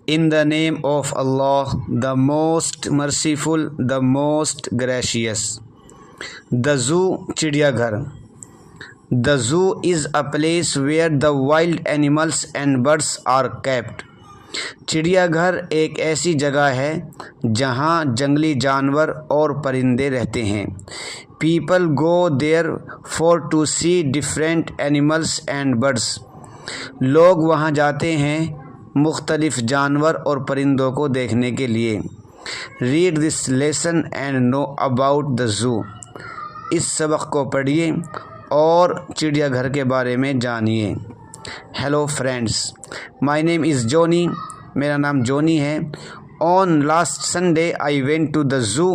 In the name of Allah, the most merciful, the most gracious. The zoo, چڑیا گھر. The zoo is a place where the wild animals and birds are kept. چڑیا گھر ایک ایسی جگہ ہے جہاں جنگلی جانور اور پرندے رہتے ہیں. People go there for to see different animals and birds. لوگ وہاں جاتے ہیں مختلف جانور اور پرندوں کو دیکھنے کے لیے. Read this lesson and know about the zoo. اس سبق کو پڑھیے اور چڑیا گھر کے بارے میں جانیے. ہیلو فرینڈس، مائی نیم از جونی. میرا نام جونی ہے. On last Sunday I went to the zoo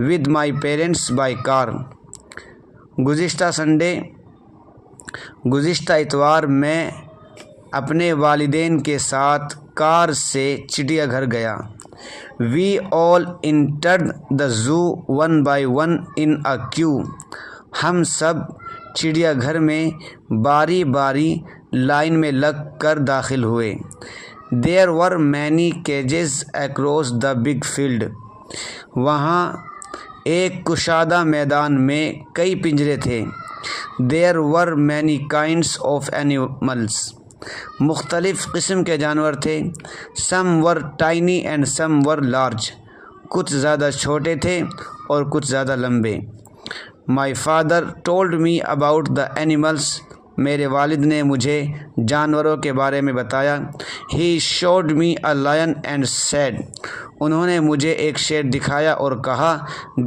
with my parents by car. گزشتہ اتوار میں اپنے والدین کے ساتھ کار سے چڑیا گھر گیا. We all entered the zoo one by one in a queue. ہم سب چڑیا گھر میں باری باری لائن میں لگ کر داخل ہوئے. There were many cages across the big field. وہاں ایک کشادہ میدان میں کئی پنجرے تھے. There were many kinds of animals. مختلف قسم کے جانور تھے. Some were tiny and some were large. کچھ زیادہ چھوٹے تھے اور کچھ زیادہ لمبے. My father told me about the animals. میرے والد نے مجھے جانوروں کے بارے میں بتایا. He showed me a lion and said. انہوں نے مجھے ایک شیر دکھایا اور کہا,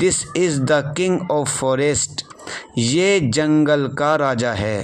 This is the king of forest. یہ جنگل کا راجا ہے.